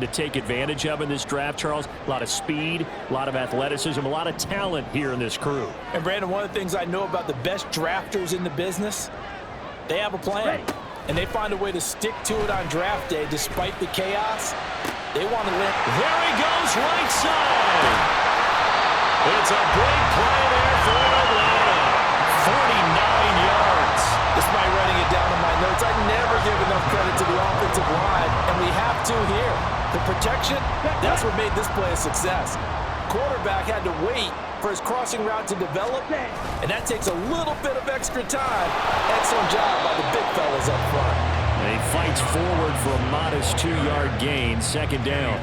to take advantage of in this draft, Charles. A lot of speed, a lot of athleticism, a lot of talent here in this crew. And, Brandon, one of the things I know about the best drafters in the business, they have a plan. And they find a way to stick to it on draft day despite the chaos. They want to win. There he goes, right side. It's a big play there for Atlanta. 49 yards. Despite writing it down in my notes, I never give enough credit to the offensive line, and we have to here. The protection, that's what made this play a success. Quarterback had to wait for his crossing route to develop, and that takes a little bit of extra time. Excellent job by the big fellas up front. And he fights forward for a modest 2-yard gain, second down.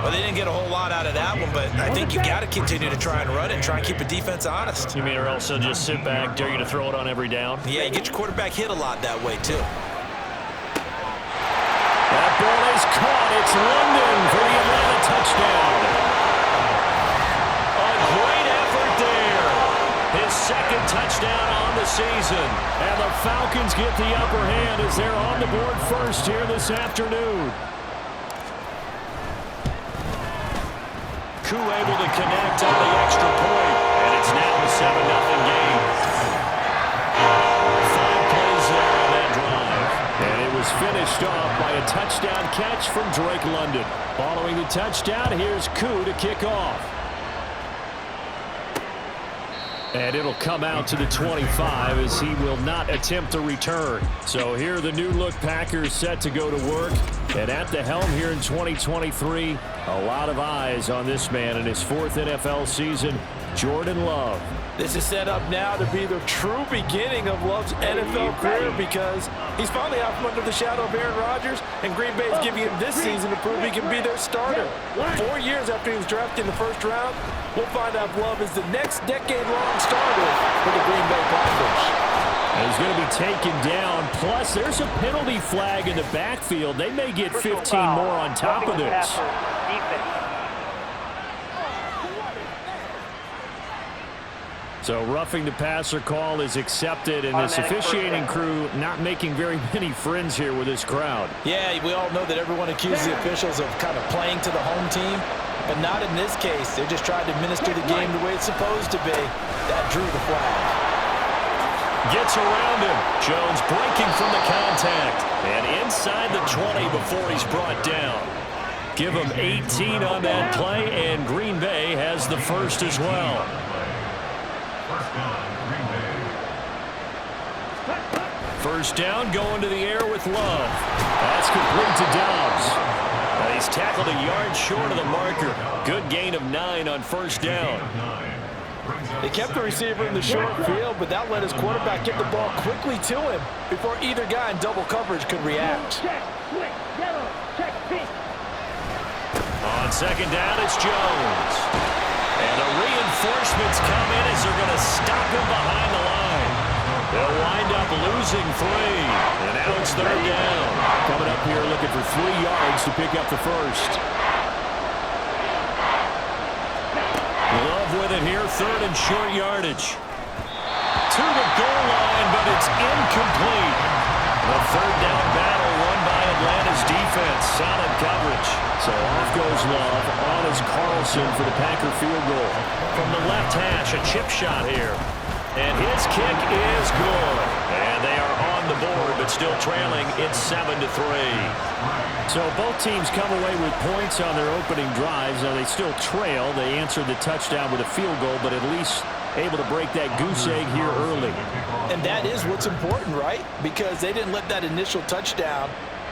Well, they didn't get a whole lot out of that one, but I think you got to continue to try and run it and try and keep the defense honest. You mean or else they'll just sit back, dare you to throw it on every down? Yeah, you get your quarterback hit a lot that way, too. That ball is caught. It's London for the Atlanta touchdown. A great effort there. His second touchdown on the season. And the Falcons get the upper hand as they're on the board first here this afternoon. Koo able to connect on the extra point. And it's now a 7-0 game. 5 plays there on that drive. And it was finished off by a touchdown catch from Drake London. Following the touchdown, here's Koo to kick off. And it'll come out to the 25 as he will not attempt a return. So here are the new-look Packers set to go to work. And at the helm here in 2023, a lot of eyes on this man in his 4th NFL season, Jordan Love. This is set up now to be the true beginning of Love's NFL career because he's finally out from under the shadow of Aaron Rodgers, and Green Bay is giving him this season to prove he can be their starter. 4 years after he was drafted in the first round, we'll find out if Love is the next decade-long starter for the Green Bay Packers. And he's going to be taken down. Plus, there's a penalty flag in the backfield. They may get 15 more on top of this. So roughing the passer call is accepted, and this officiating crew not making very many friends here with this crowd. Yeah, we all know that everyone accuses the officials of kind of playing to the home team, but not in this case. They just tried to administer the game the way it's supposed to be. That drew the flag. Gets around him. Jones breaking from the contact. And inside the 20 before he's brought down. Give him 18 on that play, and Green Bay has the first as well. First down, going to the air with Love. That's complete to Dobbs. He's tackled a yard short of the marker. Good gain of 9 on first down. They kept the receiver in the short field, but that let his quarterback get the ball quickly to him before either guy in double coverage could react. On second down, it's Jones. And the reinforcements come in as they're going to stop him behind the line. They'll wind up losing 3. And now it's third down. Coming up here looking for 3 yards to pick up the first. Love with it here, third and short yardage. To the goal line, but it's incomplete. The third down battle won by Atlanta's defense. Solid coverage. So off goes Love. On is Carlson for the Packer field goal. From the left hash, a chip shot here. And his kick is good. And they are on the board, but still trailing. It's 7-3. So both teams come away with points on their opening drives. Now they still trail. They answered the touchdown with a field goal, but at least able to break that goose egg here early. And that is what's important, right? Because they didn't let that initial touchdown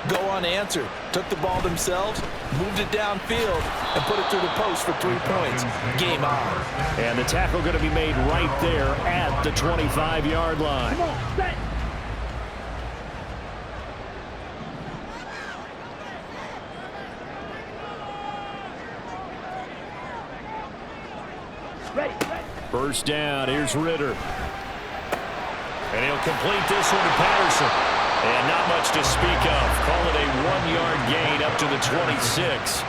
go unanswered. Took the ball themselves, moved it downfield, and put it through the post for 3 points. Game on. And the tackle going to be made right there at the 25-yard line. Come on, set. Ready. First down, here's Ritter. And he'll complete this one to Patterson. And not much to speak of. Call it a 1-yard gain up to the 26.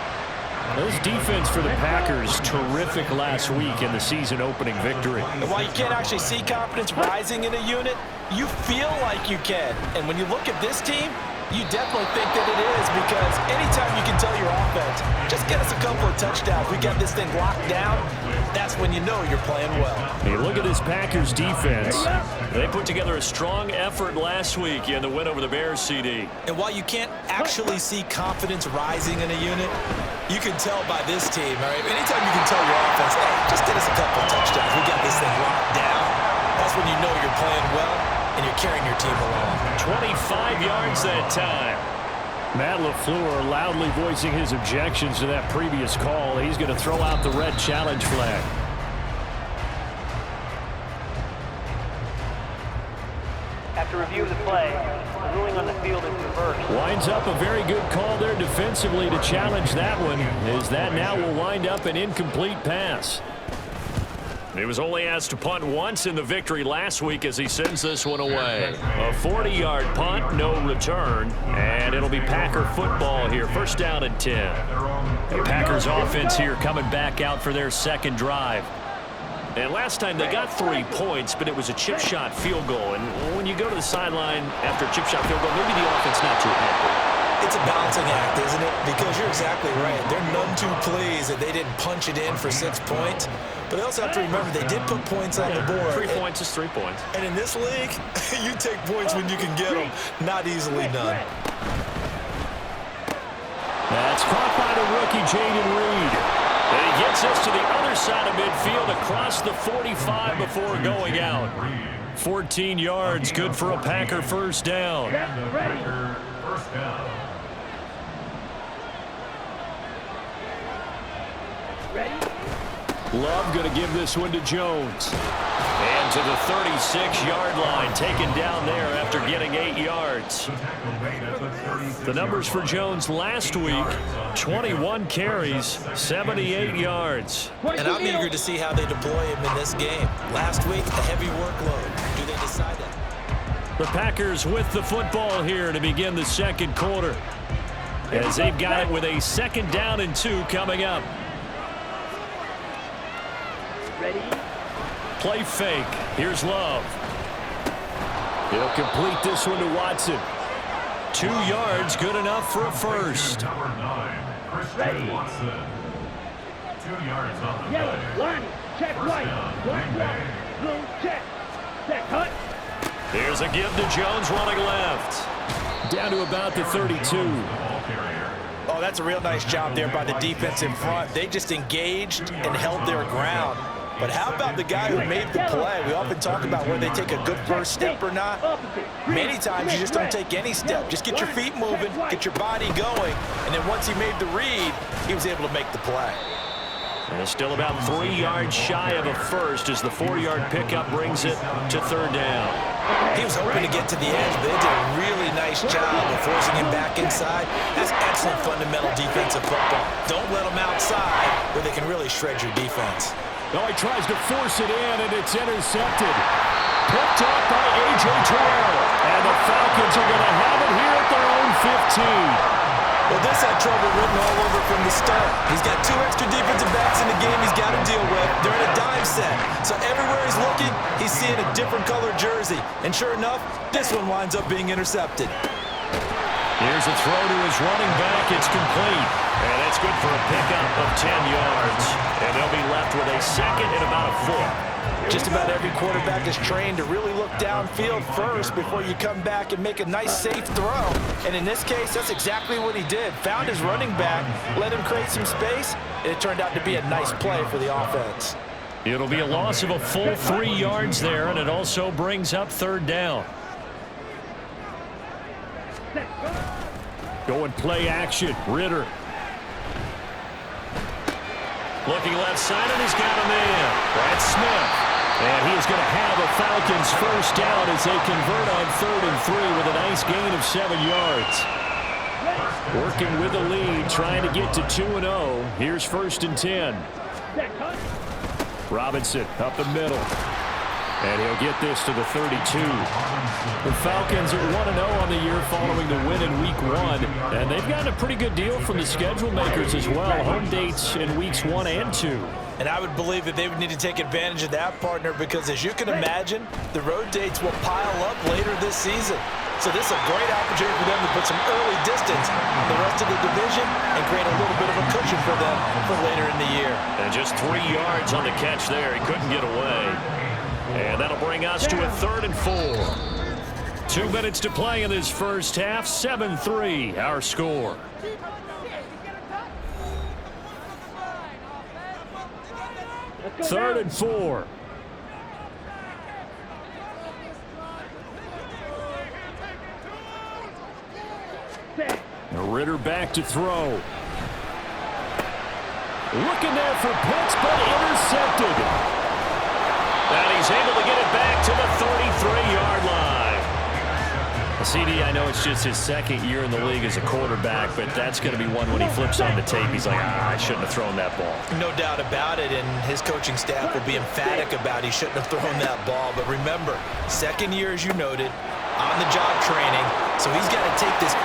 This defense for the Packers, terrific last week in the season-opening victory. And while you can't actually see confidence rising in a unit, you feel like you can. And when you look at this team, you definitely think that it is, because anytime you can tell your defense. Just get us a couple of touchdowns. We got this thing locked down. That's when you know you're playing well. Hey, look at this Packers defense. They put together a strong effort last week in the win over the Bears, CD. And while you can't actually see confidence rising in a unit, you can tell by this team, all right? Anytime you can tell your offense, hey, just get us a couple of touchdowns. We got this thing locked down. That's when you know you're playing well and you're carrying your team along. 25 yards that time. Matt LaFleur loudly voicing his objections to that previous call. He's going to throw out the red challenge flag. After review of the play, the ruling on the field is reversed. Winds up a very good call there defensively to challenge that one, as that now will wind up an incomplete pass. He was only asked to punt once in the victory last week as he sends this one away. A 40-yard punt, no return, and it'll be Packer football here. First down and 10. The Packers offense here coming back out for their second drive. And last time they got 3 points, but it was a chip shot field goal. And when you go to the sideline after a chip shot field goal, maybe the offense not too happy. It's a balancing act, isn't it? Because you're exactly right. They're none too pleased that they didn't punch it in for 6 points. But they also have to remember they did put points on the board. 3 points is 3 points. And in this league, you take points when you can get them. Not easily done. That's caught by the rookie, Jaden Reed. And he gets us to the other side of midfield across the 45 before going out. 14 yards, good for a Packer first down. First down. Love going to give this one to Jones. And to the 36-yard line, taken down there after getting 8 yards. The numbers for Jones last week, 21 carries, 78 yards. And I'm eager to see how they deploy him in this game. Last week, a heavy workload. Do they decide that? The Packers with the football here to begin the second quarter, as they've got it with a 2nd down and 2 coming up. Ready? Play fake. Here's Love. He'll complete this one to Watson. 2 yards, good enough for a first. Number 9, Christian Watson. 2 yards on the Yellow, play. line, check right, black left, blue check, set cut. Here's a give to Jones running left. Down to about the 32. Oh, that's a real nice job there by the defense in front. They just engaged and held their ground. But how about the guy who made the play? We often talk about whether they take a good first step or not. Many times you just don't take any step. Just get your feet moving, get your body going, and then once he made the read, he was able to make the play. And still about 3 yards shy of a first as the 4-yard pickup brings it to 3rd down. He was hoping to get to the edge, but they did a really nice job of forcing him back inside. That's excellent fundamental defensive football. Don't let them outside where they can really shred your defense. Oh, he tries to force it in, and it's intercepted. Picked up by A.J. Terrell. And the Falcons are going to have it here at their own 15. Well, this had trouble written all over from the start. He's got 2 extra defensive backs in the game he's got to deal with. They're in a dime set. So everywhere he's looking, he's seeing a different colored jersey. And sure enough, this one winds up being intercepted. Here's a throw to his running back. It's complete. And it's good for a pickup of 10 yards. And they'll be left with a 2nd and about a 4. Just about every quarterback is trained to really look downfield first before you come back and make a nice, safe throw. And in this case, that's exactly what he did. Found his running back, let him create some space, and it turned out to be a nice play for the offense. It'll be a loss of a full 3 yards there, and it also brings up 3rd down. Going play action. Ritter. Looking left side, and he's got a man. That's Smith. And he is going to have a Falcons first down as they convert on 3rd and 3 with a nice gain of 7 yards. Working with the lead, trying to get to 2-0. Here's 1st and 10. Robinson up the middle. And he'll get this to the 32. The Falcons are 1-0 on the year following the win in Week 1. And they've gotten a pretty good deal from the schedule makers as well. Home dates in Weeks 1 and 2. And I would believe that they would need to take advantage of that, partner, because as you can imagine, the road dates will pile up later this season. So this is a great opportunity for them to put some early distance in the rest of the division and create a little bit of a for them for later in the year. And just 3 yards on the catch there. He couldn't get away. And that'll bring us to a 3rd and 4. 2 minutes to play in this first half. 7-3 our score. Third and 4. Ritter back to throw. Looking there for Pitts, but intercepted. And he's able to get it back to the 33-yard line. CD, I know it's just his 2nd year in the league as a quarterback, but that's going to be one when he flips on the tape. He's like, I shouldn't have thrown that ball. No doubt about it, and his coaching staff will be emphatic about he shouldn't have thrown that ball. But remember, 2nd year, as you noted, on-the-job training, so he's got to take this.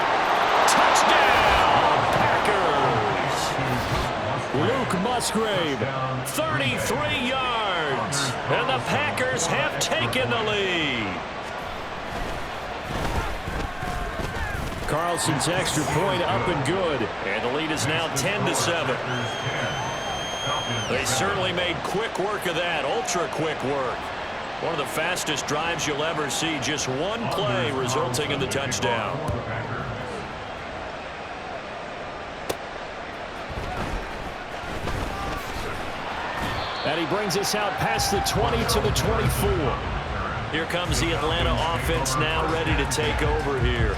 Touchdown, Packers! Luke Musgrave, 33 yards, and the Packers have taken the lead. Carlson's extra point up and good, and the lead is now 10-7. They certainly made quick work of that, ultra-quick work. One of the fastest drives you'll ever see, just one play resulting in the touchdown. And he brings us out past the 20 to the 24. Here comes the Atlanta offense now ready to take over here.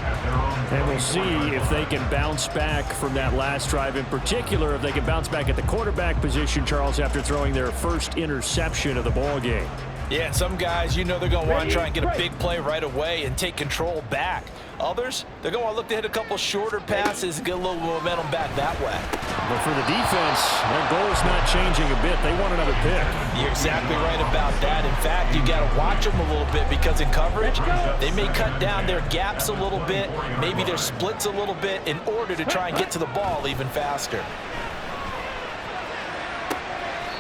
And we'll see if they can bounce back from that last drive. In particular, if they can bounce back at the quarterback position, Charles, after throwing their first interception of the ball game. Yeah, some guys, you know they're going to want to try and get a big play right away and take control back. Others, they're going to look to hit a couple shorter passes and get a little momentum back that way. But for the defense, their goal is not changing a bit. They want another pick. You're exactly right about that. In fact, you got to watch them a little bit because in coverage, they may cut down their gaps a little bit, maybe their splits a little bit in order to try and get to the ball even faster.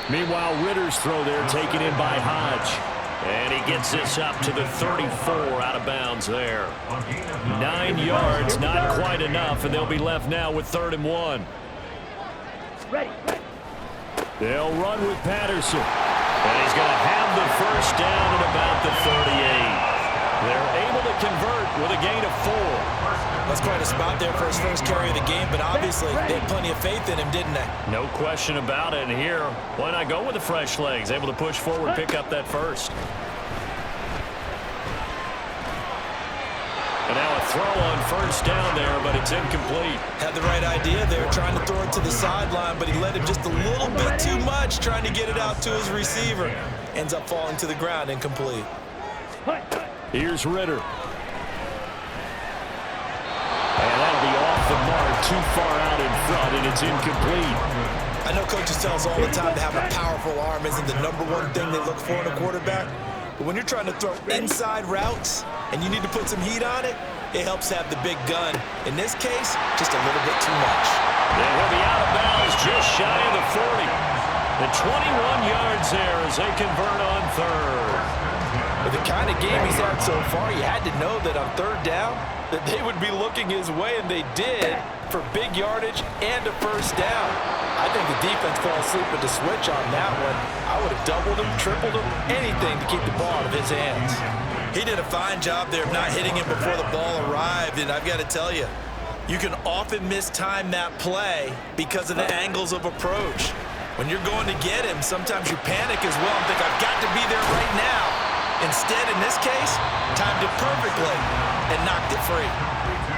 Meanwhile, Ritter's throw there taken in by Hodge. And he gets this up to the 34 out of bounds there. 9 yards, not quite enough, and they'll be left now with 3rd and 1. They'll run with Patterson. And he's going to have the first down at about the 38. They're able to convert with a gain of 4. That's quite a spot there for his first carry of the game, but obviously they had plenty of faith in him, didn't they? No question about it. And here, why not go with the fresh legs? Able to push forward, pick up that first. And now a throw on first down there, but it's incomplete. Had the right idea there, trying to throw it to the sideline, but he let him just a little bit too much, trying to get it out to his receiver. Ends up falling to the ground, incomplete. Here's Ritter. And that'll be off the mark, too far out in front, and it's incomplete. I know coaches tell us all the time to have a powerful arm isn't the #1 thing they look for in a quarterback. But when you're trying to throw inside routes and you need to put some heat on it, it helps have the big gun. In this case, just a little bit too much. And he'll be out of bounds just shy of the 40. The 21 yards there as they convert on 3rd. With the kind of game he's had so far, you had to know that on 3rd down, that they would be looking his way, and they did, for big yardage and a first down. I think the defense fell asleep at the switch on that one. I would have doubled him, tripled him, anything to keep the ball out of his hands. He did a fine job there of not hitting him before the ball arrived, and I've got to tell you, you can often mistime that play because of the angles of approach. When you're going to get him, sometimes you panic as well and think, I've got to be there right now. Instead, in this case, timed it perfectly and knocked it free.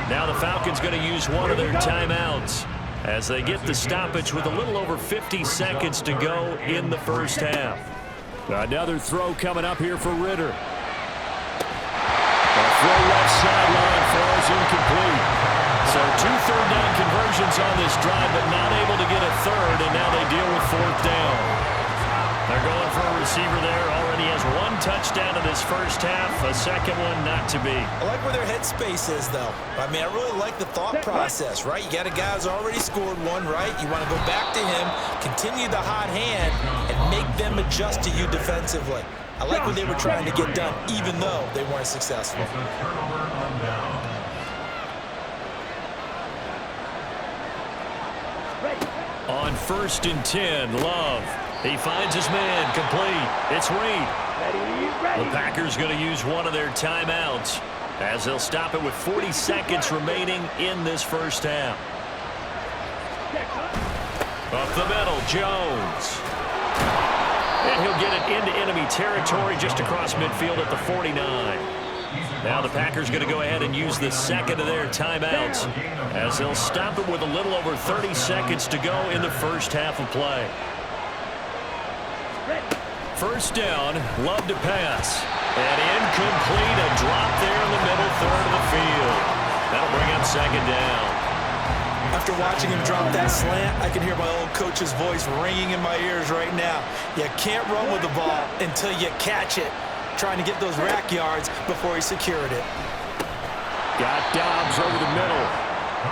Now the Falcons going to use one of their timeouts as they get the stoppage with a little over 50 seconds to go in the first half. Another throw coming up here for Ritter. A throw left sideline falls incomplete. So 2 third-down conversions on this drive, but not able to get a third, and now they deal with 4th down. They're going for a receiver there. Already has 1 touchdown in this first half. A second one not to be. I like where their headspace is, though. I mean, I really like the thought process, right? You got a guy who's already scored 1, right? You want to go back to him, continue the hot hand, and make them adjust to you defensively. I like what they were trying to get done, even though they weren't successful. On 1st and 10, Love. He finds his man, complete. It's Reed. The Packers going to use one of their timeouts as they'll stop it with 40 seconds remaining in this first half. Up the middle, Jones. And he'll get it into enemy territory just across midfield at the 49. Now the Packers going to go ahead and use the second of their timeouts as they'll stop it with a little over 30 seconds to go in the first half of play. First down, Love to pass. And incomplete, a drop there in the middle third of the field. That'll bring up second down. After watching him drop that slant, I can hear my old coach's voice ringing in my ears right now. You can't run with the ball until you catch it. Trying to get those rack yards before he secured it. Got Dobbs over the middle.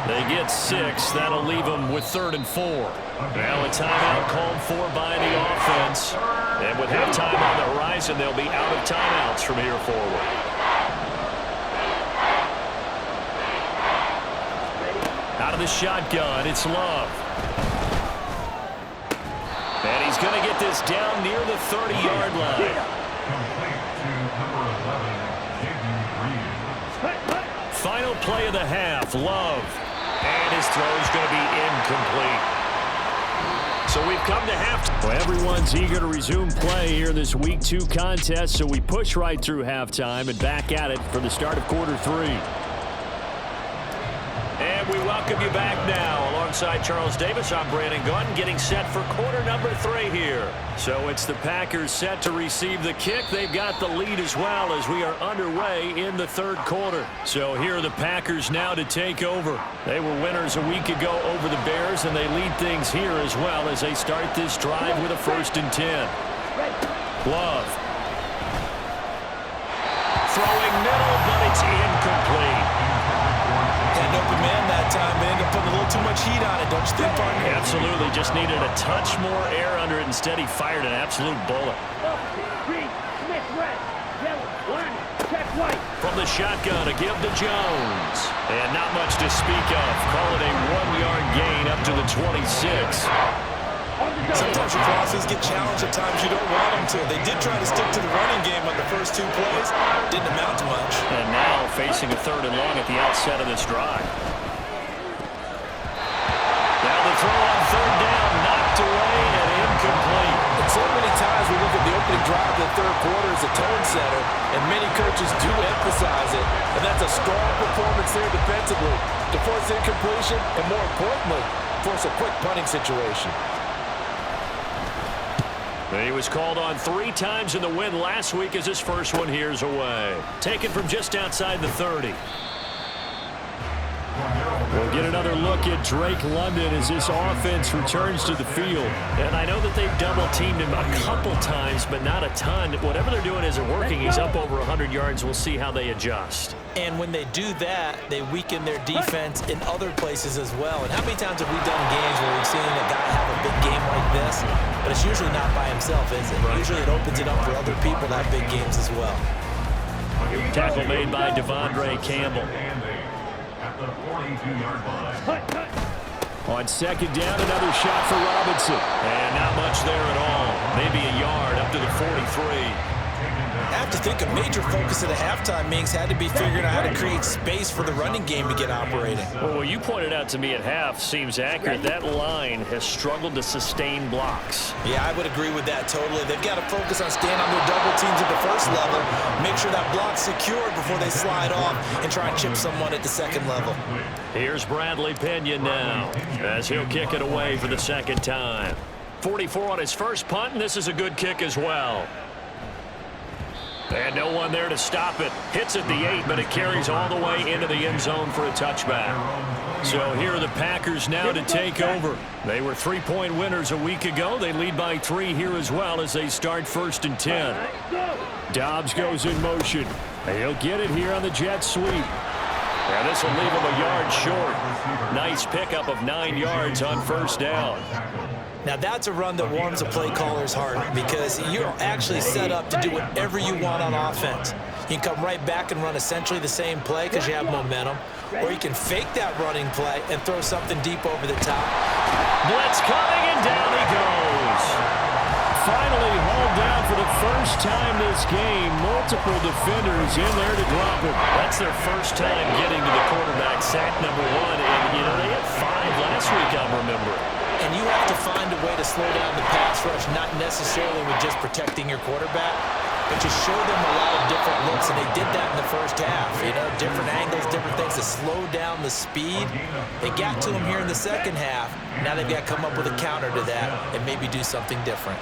They get 6. That'll leave them with 3rd and 4. Now a timeout called for by the offense. And with halftime on the horizon, they'll be out of timeouts from here forward. Out of the shotgun, it's Love. And he's going to get this down near the 30-yard line. Final play of the half, Love. And his throw's going to be incomplete. So we've come to halftime. Well, everyone's eager to resume play here in this Week 2 contest, so we push right through halftime and back at it for the start of quarter 3. And we welcome you back now. Alongside Charles Davis, I'm Brandon Gunn, getting set for quarter number 3 here. So it's the Packers set to receive the kick. They've got the lead as well as we are underway in the 3rd quarter. So here are the Packers now to take over. They were winners a week ago over the Bears, and they lead things here as well as they start this drive with a 1st and 10. Love. Throwing middle, but it's incomplete. Had an open man that time, but ended up putting a little too much heat on it, don't you think, partner? Absolutely. Just needed a touch more air under it. Instead, he fired an absolute bullet. From the shotgun, a give to Jones. And not much to speak of. Call it a 1-yard gain up to the 26. Sometimes your crosses get challenged at times you don't want them to. They did try to stick to the running game on the first 2 plays. Didn't amount to much. And now facing a 3rd and long at the outset of this drive. Now the throw on 3rd down, knocked away and incomplete. And so many times we look at the opening drive of the 3rd quarter as a tone setter, and many coaches do emphasize it. And that's a strong performance there defensively to force incompletion and, more importantly, force a quick punting situation. He was called on 3 times in the win last week as his first one here's away. Taken from just outside the 30. We'll get another look at Drake London as this offense returns to the field. And I know that they've double-teamed him a couple times, but not a ton. Whatever they're doing isn't working. He's up over 100 yards. We'll see how they adjust. And when they do that, they weaken their defense in other places as well. And how many times have we done games where we've seen a guy have a big game like this? But it's usually not by himself, is it? Right. Usually it opens it up for other people to have big games as well. Tackle made by Devondre Campbell. On 2nd down, another shot for Robinson. And not much there at all. Maybe a yard up to the 43. I have to think a major focus of the halftime mix had to be figuring out how to create space for the running game to get operating. Well, what you pointed out to me at half seems accurate. That line has struggled to sustain blocks. Yeah, I would agree with that totally. They've got to focus on staying on their double teams at the first level, make sure that block's secured before they slide off and try and chip someone at the 2nd level. Here's Bradley Pinion now as he'll kick it away for the 2nd time. 44 on his first punt, and this is a good kick as well. And no one there to stop it. Hits at the 8, but it carries all the way into the end zone for a touchback. So here are the Packers now to take over. They were 3-point winners a week ago. They lead by 3 here as well as they start 1st and 10. Dobbs goes in motion. He'll get it here on the jet sweep. And this will leave him a yard short. Nice pickup of 9 yards on 1st down. Now that's a run that warms a play caller's heart because you're actually set up to do whatever you want on offense. You can come right back and run essentially the same play because you have momentum, or you can fake that running play and throw something deep over the top. blitz coming, and down he goes. Finally hauled down for the first time this game. Multiple defenders in there to drop him. That's their first time getting to the quarterback, sack number 1. And, you know, they had 5 last week, I'm remembering. And you have to find a way to slow down the pass rush, not necessarily with just protecting your quarterback, but just show them a lot of different looks, and they did that in the first half. You know, different angles, different things to slow down the speed. They got to him here in the second half. Now they've got to come up with a counter to that and maybe do something different.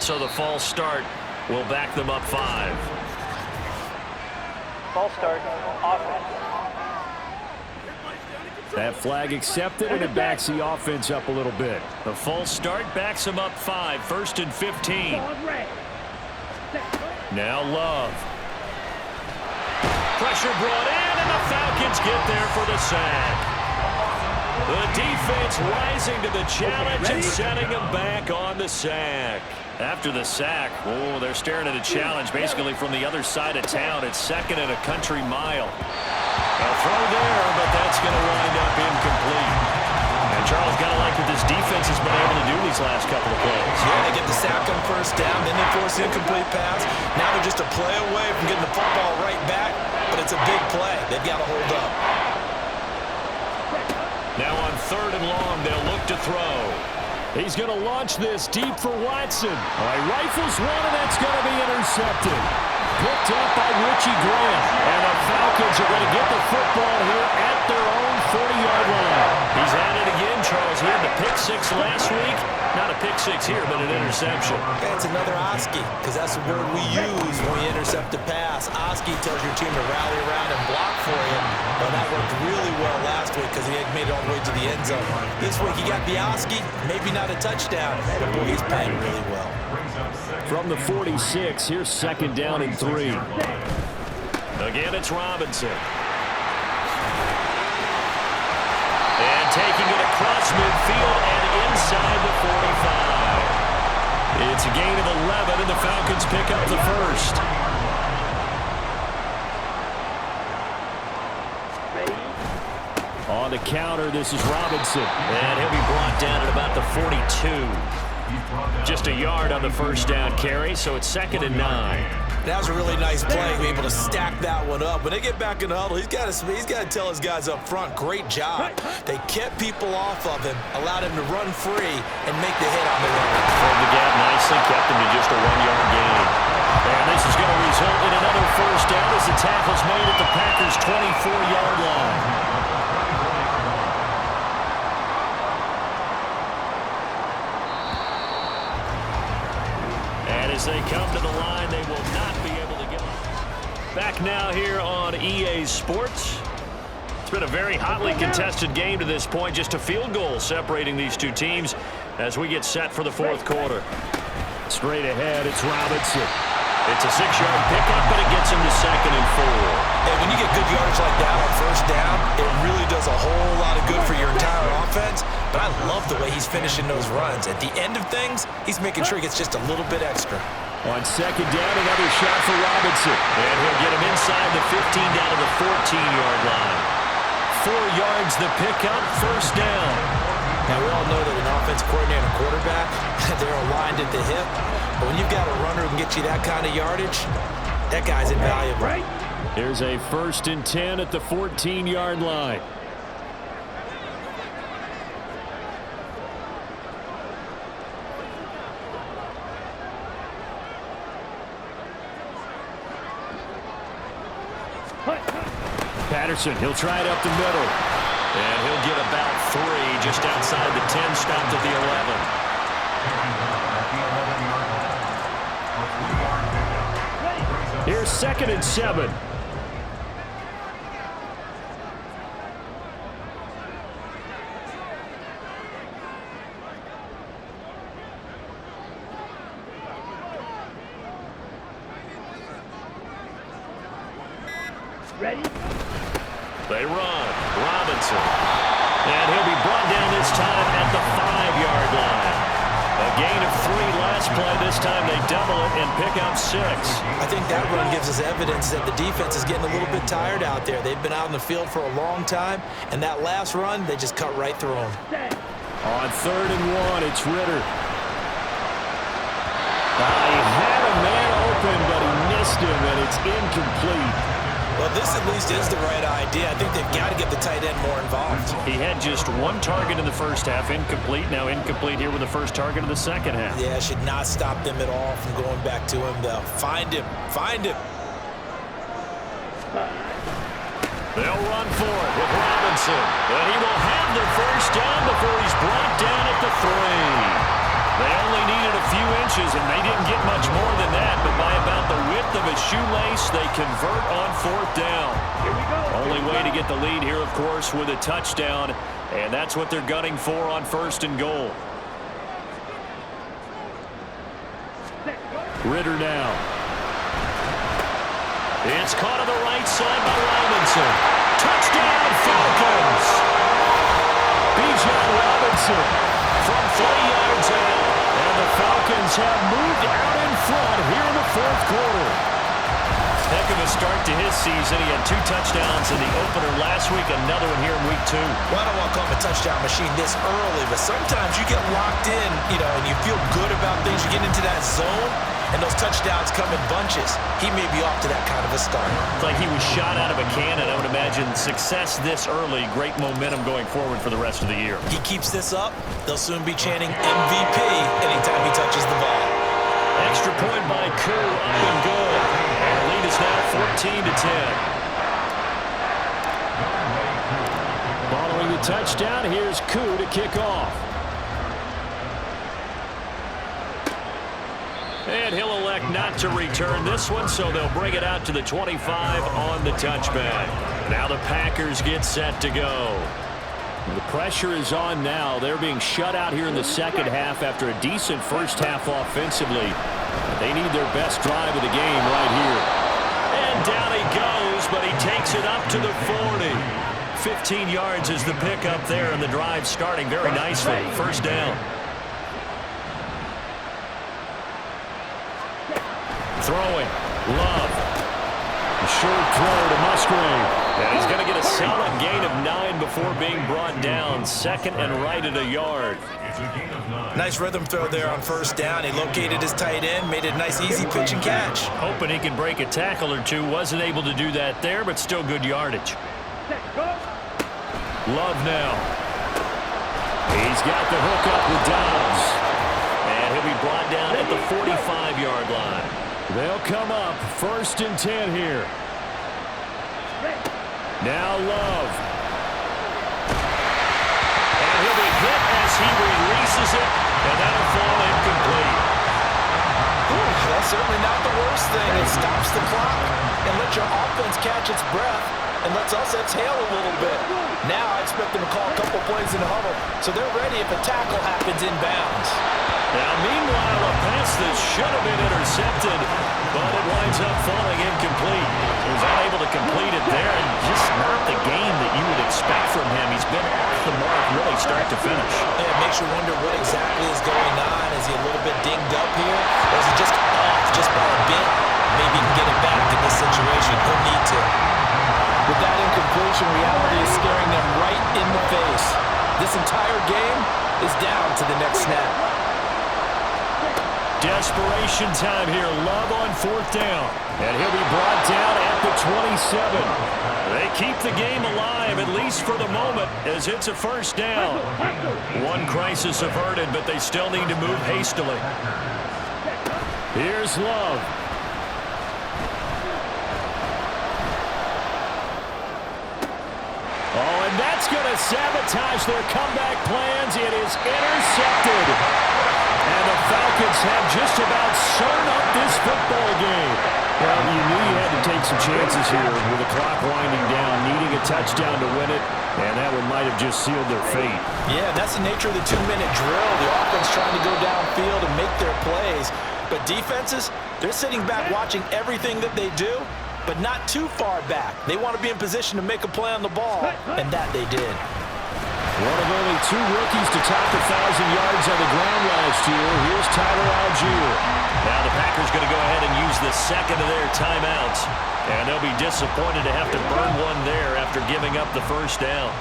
So the false start will back them up 5. False start, offense. That flag accepted, and it backs the offense up a little bit. The false start backs them up 5, 1st and 15. Now Love. Pressure brought in, and the Falcons get there for the sack. The defense rising to the challenge and setting them back on the sack. After the sack, oh, they're staring at a challenge basically from the other side of town. It's 2nd and a country mile. A throw there, but that's going to wind up incomplete. And Charles, got to like what this defense has been able to do these last couple of plays. Yeah, they get the sack on first down, then they force the incomplete pass. Now they're just a play away from getting the football right back, but it's a big play. They've got to hold up. Now on 3rd and long, they'll look to throw. He's going to launch this deep for Watson. He rifles one, and that's going to be intercepted. Picked up by Richie Graham. And the Falcons are going to get the football here at their own 40-yard line. He's at it again, Charles. He had the pick 6 last week. Not a pick 6 here, but an interception. It's another Oski, because that's the word we use when we intercept a pass. Oski tells your team to rally around and block for you. Well, that worked really well last week because he had made it all the way to the end zone. This week he got the Oski, maybe not a touchdown, but boy, he's playing really well. From the 46, here's 2nd down and 3. Again, it's Robinson. And taking it across midfield and inside the 45. It's a gain of 11, and the Falcons pick up the first. On the counter, this is Robinson. And he'll be brought down at about the 42. Just a yard on the first down carry, so it's 2nd and 9. That was a really nice play, be able to stack that one up. When they get back in the huddle, he's got to tell his guys up front, great job. They kept people off of him, allowed him to run free, and make the hit on the run. Filled the gap nicely, kept him to just a 1-yard gain. And this is going to result in another first down as the tackle's made at the Packers' 24-yard line. As they come to the line, they will not be able to get up. Back now here on EA Sports. It's been a very hotly contested game to this point. Just a field goal separating these two teams as we get set for the 4th quarter. Straight ahead, it's Robinson. It's a 6-yard pickup, but it gets him to 2nd and 4. Hey, when you get good yardage like that on first down, it really does a whole lot of good for your entire offense. But I love the way he's finishing those runs. At the end of things, he's making sure he gets just a little bit extra. On 2nd down, another shot for Robinson. And he'll get him inside the 15 down to the 14-yard line. 4 yards the pickup, first down. Now, we all know that an offense coordinator and a quarterback, they're aligned at the hip. But when you've got a runner who can get you that kind of yardage, that guy's invaluable. Here's a 1st and 10 at the 14-yard line. Patterson, he'll try it up the middle. And he'll get about 3 just outside the 10, stopped at the 11. Here's 2nd and 7. Ready? They run. Robinson. And he'll be brought down this time at the 5-yard line. A gain of 3 last play. This time they double it and pick up 6. I think that run gives us evidence that the defense is getting a little bit tired out there. They've been out in the field for a long time, and that last run, they just cut right through them. On 3rd and 1, it's Ritter. He had a man open, but he missed him, and it's incomplete. Well, this at least is the right idea. I think they've got to get the tight end more involved. He had just 1 target in the first half, incomplete. Now incomplete here with the first target of the second half. Yeah, should not stop them at all from going back to him, though. Find him. Find him. They'll run for it with Robinson. But he will have the first down before he's brought down at the 3. They only needed a few inches, and they didn't get much more than that. But by about the width of a shoelace, they convert on 4th down. Only way to get the lead here, of course, with a touchdown. And that's what they're gunning for on 1st and goal. Ritter now. It's caught on the right side by Robinson. Touchdown, Falcons! Bijan Robinson from 30 yards out. And the Falcons have moved out in front here in the 4th quarter. Heck of a start to his season. He had 2 touchdowns in the opener last week, another one here in week 2. Well, I don't want to call him a touchdown machine this early, but sometimes you get locked in, and you feel good about things. You get into that zone, and those touchdowns come in bunches. He may be off to that kind of a start. It's like he was shot out of a cannon. I would imagine success this early, great momentum going forward for the rest of the year. He keeps this up, they'll soon be chanting MVP anytime he touches the ball. Extra point by Koo, up and good. And the lead is now 14-10. Following the touchdown, here's Koo to kick off. And he'll elect not to return this one, so they'll bring it out to the 25 on the touchback. Now the Packers get set to go. The pressure is on now. They're being shut out here in the second half after a decent first half offensively. They need their best drive of the game right here. And down he goes, but he takes it up to the 40. 15 yards is the pickup there, and the drive starting very nicely. First down. Throwing. Love. A short throw to Musgrave. And he's going to get a solid gain of 9 before being brought down. 2nd and right at a yard. Nice rhythm throw there on first down. He located his tight end, made it a nice easy pitch and catch. Hoping he could break a tackle or two. Wasn't able to do that there, but still good yardage. Love now. He's got the hook up with Dobbs. And he'll be brought down at the 45-yard line. They'll come up 1st and 10 here. Now Love. And he'll be hit as he releases it, and that'll fall incomplete. That's certainly not the worst thing. It stops the clock and lets your offense catch its breath and lets us exhale a little bit. Now I expect them to call a couple plays in the huddle, so they're ready if a tackle happens inbounds. Now, meanwhile, a pass that should have been intercepted, but it winds up falling incomplete. He was unable to complete it there, and just not the game that you would expect from him. He's been off the mark really start to finish. Yeah, it makes you wonder what exactly is going on. Is he a little bit dinged up here, or is he just off just by a bit? Maybe he can get it back in this situation. He'll need to. With that incompletion, reality is staring them right in the face. This entire game is down to the next snap. Desperation time here. Love on 4th down. And he'll be brought down at the 27. They keep the game alive, at least for the moment, as it's a first down. One crisis averted, but they still need to move hastily. Here's Love. Oh, and that's going to sabotage their comeback plans. It is intercepted. And the Falcons have just about sewn up this football game. Well, you knew you had to take some chances here with the clock winding down, needing a touchdown to win it, and that one might have just sealed their fate. Yeah, that's the nature of the 2-minute drill. The offense trying to go downfield and make their plays. But defenses, they're sitting back watching everything that they do, but not too far back. They want to be in position to make a play on the ball, and that they did. One of only two rookies to top 1,000 yards on the ground last year. Here's Tyler Algier. Now the Packers going to go ahead and use the second of their timeouts. And they'll be disappointed to have to burn one there after giving up the first down.